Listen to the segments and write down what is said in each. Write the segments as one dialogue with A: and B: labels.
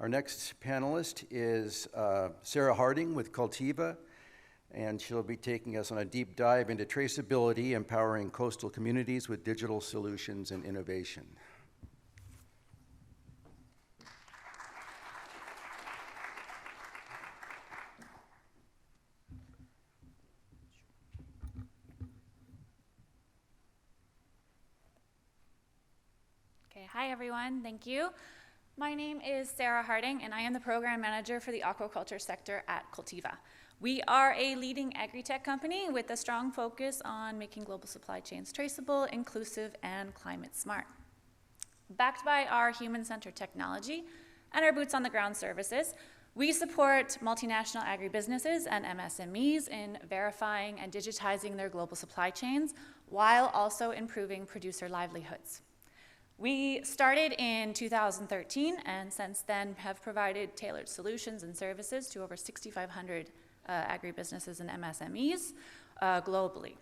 A: Our next panelist is Sarah Harding with Cultiva, and she'll be taking us on a deep dive into traceability, empowering coastal communities with digital solutions and innovation.
B: Okay, hi everyone, thank you. My name is Sarah Harding, and I am the program manager for the aquaculture sector at Cultiva. We are a leading agri-tech company with a strong focus on making global supply chains traceable, inclusive, and climate smart. Backed by our human-centered technology and our boots-on-the-ground services, we support multinational agribusinesses and MSMEs in verifying and digitizing their global supply chains while also improving producer livelihoods. We started in 2013 and since then have provided tailored solutions and services to over 6,500 agribusinesses and MSMEs globally.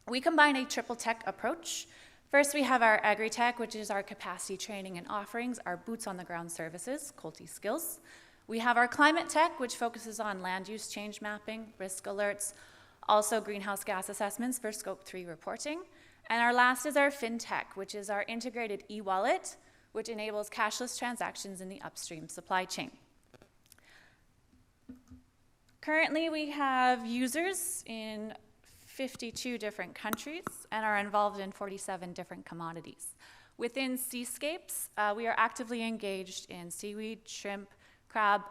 B: We combine a triple tech approach. First, we have our agri-tech, which is our capacity training and offerings, our boots-on-the-ground services, Culti Skills. We have our climate tech, which focuses on land use change mapping, risk alerts, also greenhouse gas assessments for Scope 3 reporting. And our last is our fintech, which is our integrated e-wallet, which enables cashless transactions in the upstream supply chain. Currently, we have users in 52 different countries and are involved in 47 different commodities. Within seascapes, we are actively engaged in seaweed, shrimp, crab.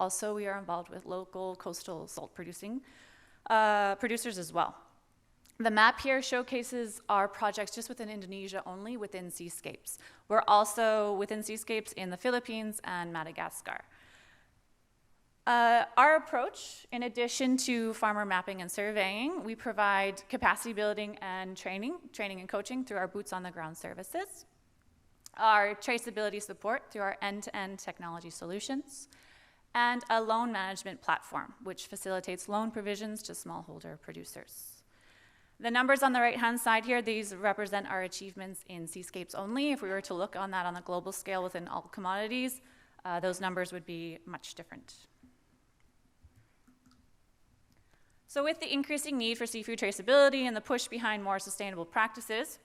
B: Also, we are involved with local coastal salt producers as well. The map here showcases our projects just within Indonesia only within seascapes. We're also within seascapes in the Philippines and Madagascar. Our approach, in addition to farmer mapping and surveying, we provide capacity building and training and coaching through our boots-on-the-ground services, our traceability support through our end-to-end technology solutions, and a loan management platform, which facilitates loan provisions to smallholder producers. The numbers on the right-hand side here, these represent our achievements in seascapes only. If we were to look on that on a global scale within all commodities, those numbers would be much different. So with the increasing need for seafood traceability and the push behind more sustainable practices,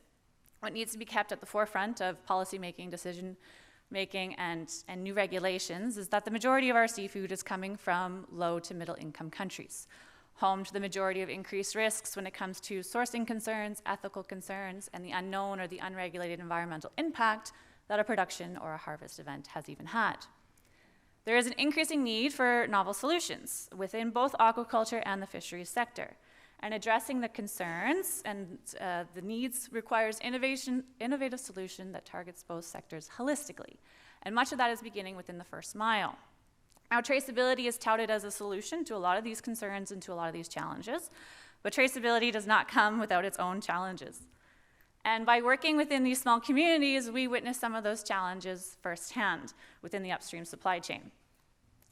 B: what needs to be kept at the forefront of policy-making, decision-making, and new regulations is that the majority of our seafood is coming from low to middle-income countries, home to the majority of increased risks when it comes to sourcing concerns, ethical concerns, and the unknown or the unregulated environmental impact that a production or a harvest event has even had. There is an increasing need for novel solutions within both aquaculture and the fisheries sector. And addressing the concerns and the needs requires innovative solution that targets both sectors holistically. And much of that is beginning within the first mile. Now, traceability is touted as a solution to a lot of these concerns and to a lot of these challenges, but traceability does not come without its own challenges. And by working within these small communities, we witness some of those challenges firsthand within the upstream supply chain.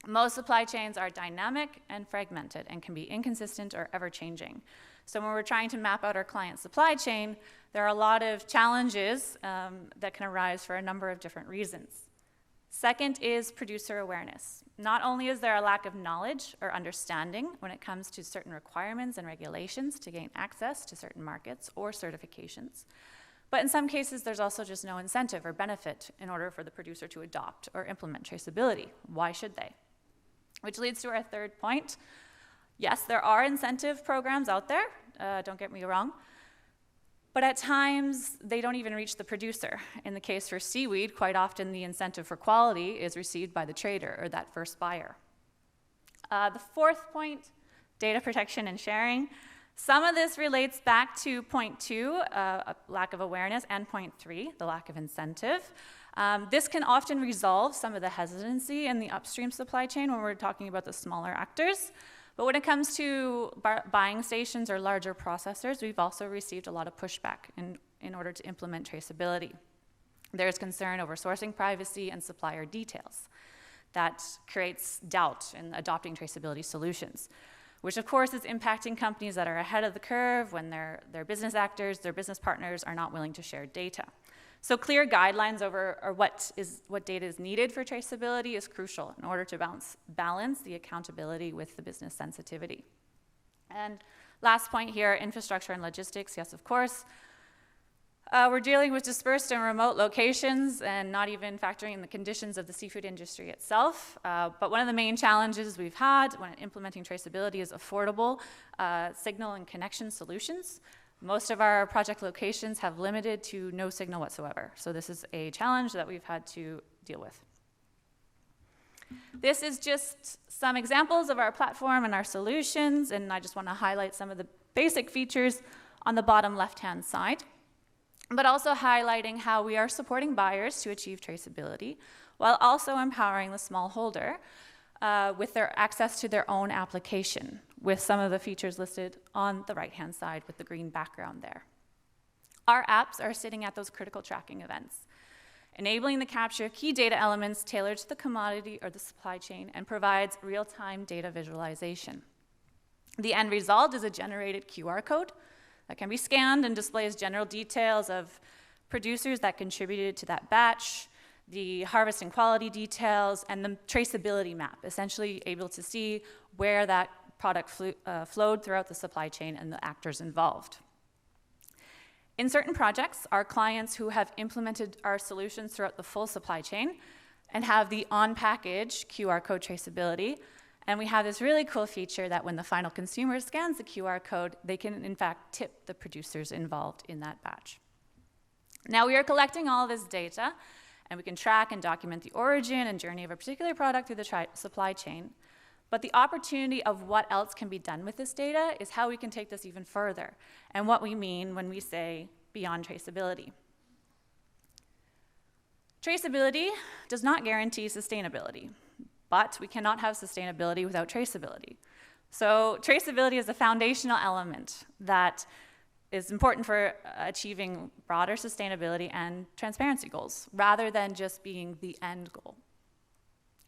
B: Most supply chains are dynamic and fragmented and can be inconsistent or ever-changing. So when we're trying to map out our client's supply chain, there are a lot of challenges that can arise for a number of different reasons. Second is producer awareness. Not only is there a lack of knowledge or understanding when it comes to certain requirements and regulations to gain access to certain markets or certifications, but in some cases there's also just no incentive or benefit in order for the producer to adopt or implement traceability. Why should they? Which leads to our third point. Yes, there are incentive programs out there, don't get me wrong, but at times they don't even reach the producer. In the case for seaweed, quite often the incentive for quality is received by the trader or that first buyer. The fourth point, data protection and sharing. Some of this relates back to point 2, a lack of awareness, and point 3, the lack of incentive. This can often resolve some of the hesitancy in the upstream supply chain when we're talking about the smaller actors. But when it comes to buying stations or larger processors, we've also received a lot of pushback in order to implement traceability. There's concern over sourcing privacy and supplier details. That creates doubt in adopting traceability solutions, which of course is impacting companies that are ahead of the curve when their business actors, their business partners are not willing to share data. So clear guidelines over what data is needed for traceability is crucial in order to balance the accountability with the business sensitivity. And last point here, infrastructure and logistics, yes, of course. We're dealing with dispersed and remote locations and not even factoring in the conditions of the seafood industry itself. But one of the main challenges we've had when implementing traceability is affordable signal and connection solutions. Most of our project locations have limited to no signal whatsoever. So this is a challenge that we've had to deal with. This is just some examples of our platform and our solutions, and I just want to highlight some of the basic features on the bottom left-hand side, but also highlighting how we are supporting buyers to achieve traceability while also empowering the smallholder with their access to their own application, with some of the features listed on the right-hand side with the green background there. Our apps are sitting at those critical tracking events, enabling the capture of key data elements tailored to the commodity or the supply chain and provides real-time data visualization. The end result is a generated QR code that can be scanned and displays general details of producers that contributed to that batch, the harvest and quality details, and the traceability map, essentially able to see where that product flowed throughout the supply chain and the actors involved. In certain projects, our clients who have implemented our solutions throughout the full supply chain and have the on-package QR code traceability, and we have this really cool feature that when the final consumer scans the QR code, they can in fact tip the producers involved in that batch. Now we are collecting all of this data, and we can track and document the origin and journey of a particular product through the supply chain. But the opportunity of what else can be done with this data is how we can take this even further, and what we mean when we say beyond traceability. Traceability does not guarantee sustainability, but we cannot have sustainability without traceability. So traceability is a foundational element that is important for achieving broader sustainability and transparency goals, rather than just being the end goal.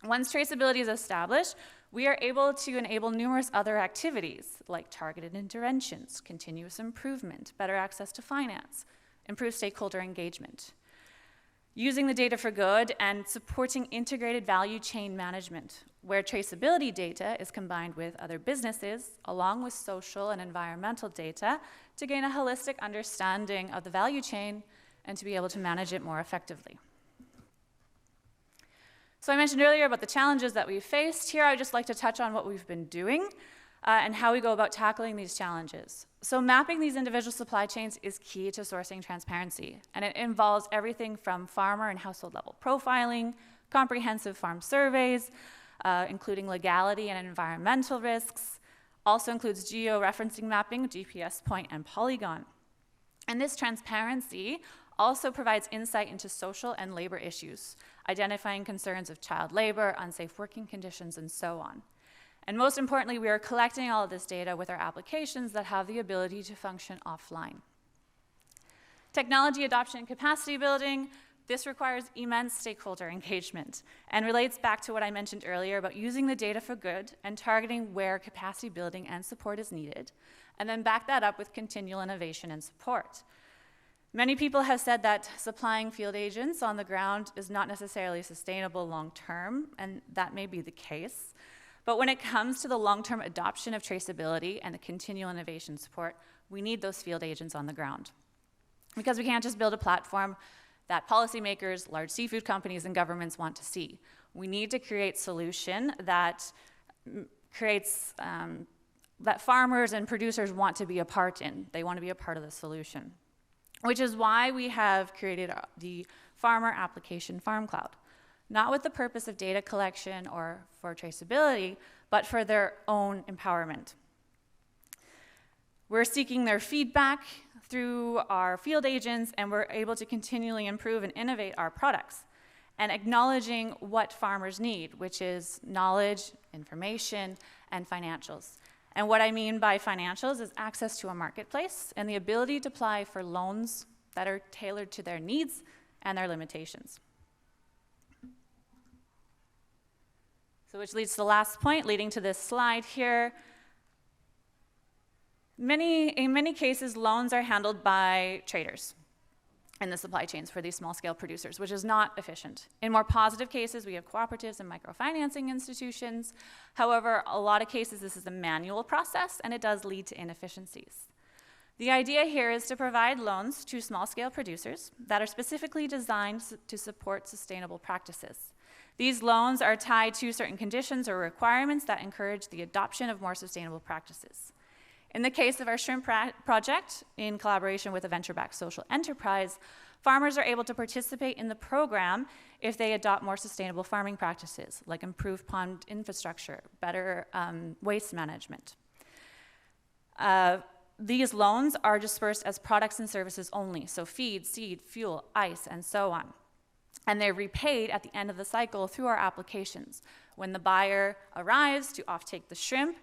B: Once traceability is established, we are able to enable numerous other activities like targeted interventions, continuous improvement, better access to finance, improved stakeholder engagement, using the data for good, and supporting integrated value chain management, where traceability data is combined with other businesses, along with social and environmental data, to gain a holistic understanding of the value chain and to be able to manage it more effectively. So I mentioned earlier about the challenges that we've faced. Here I'd just like to touch on what we've been doing and how we go about tackling these challenges. So mapping these individual supply chains is key to sourcing transparency, and it involves everything from farmer and household level profiling, comprehensive farm surveys, including legality and environmental risks, also includes geo-referencing mapping, GPS point and polygon. And this transparency also provides insight into social and labor issues, identifying concerns of child labor, unsafe working conditions, and so on. And most importantly, we are collecting all of this data with our applications that have the ability to function offline. Technology adoption and capacity building, this requires immense stakeholder engagement and relates back to what I mentioned earlier about using the data for good and targeting where capacity building and support is needed, and then back that up with continual innovation and support. Many people have said that supplying field agents on the ground is not necessarily sustainable long-term, and that may be the case. But when it comes to the long-term adoption of traceability and the continual innovation support, we need those field agents on the ground. Because we can't just build a platform that policymakers, large seafood companies, and governments want to see. We need to create solution that creates, that farmers and producers want to be a part in. They want to be a part of the solution, which is why we have created the Farmer Application Farm Cloud, not with the purpose of data collection or for traceability, but for their own empowerment. We're seeking their feedback through our field agents, and we're able to continually improve and innovate our products, and acknowledging what farmers need, which is knowledge, information, and financials. And what I mean by financials is access to a marketplace and the ability to apply for loans that are tailored to their needs and their limitations. So which leads to the last point, leading to this slide here. In many cases, loans are handled by traders. in the supply chains for these small-scale producers, which is not efficient. In more positive cases, we have cooperatives and microfinancing institutions. However, a lot of cases, this is a manual process, and it does lead to inefficiencies. The idea here is to provide loans to small-scale producers that are specifically designed to support sustainable practices. These loans are tied to certain conditions or requirements that encourage the adoption of more sustainable practices. In the case of our shrimp project, in collaboration with a venture-backed social enterprise, farmers are able to participate in the program if they adopt more sustainable farming practices, like improved pond infrastructure, better waste management. These loans are dispersed as products and services only, so feed, seed, fuel, ice, and so on. And they're repaid at the end of the cycle through our applications. When the buyer arrives to offtake the shrimp,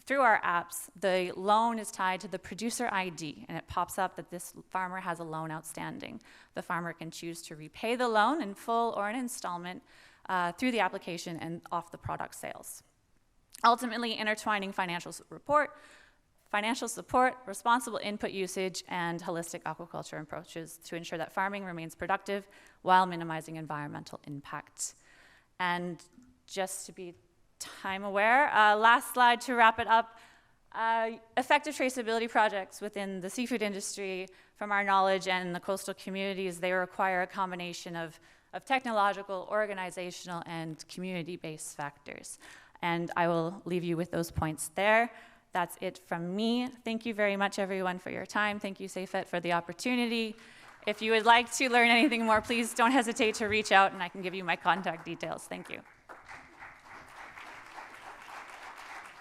B: through our apps, the loan is tied to the producer ID, and it pops up that this farmer has a loan outstanding. The farmer can choose to repay the loan in full or in installment through the application and off the product sales. Ultimately, intertwining financial support, responsible input usage, and holistic aquaculture approaches to ensure that farming remains productive while minimizing environmental impact. And just to be time aware, last slide to wrap it up. Effective traceability projects within the seafood industry, from our knowledge and the coastal communities, they require a combination of technological, organizational, and community-based factors. And I will leave you with those points there. That's it from me. Thank you very much, everyone, for your time. Thank you, SAFET, for the opportunity. If you would like to learn anything more, please don't hesitate to reach out, and I can give you my contact details. Thank you.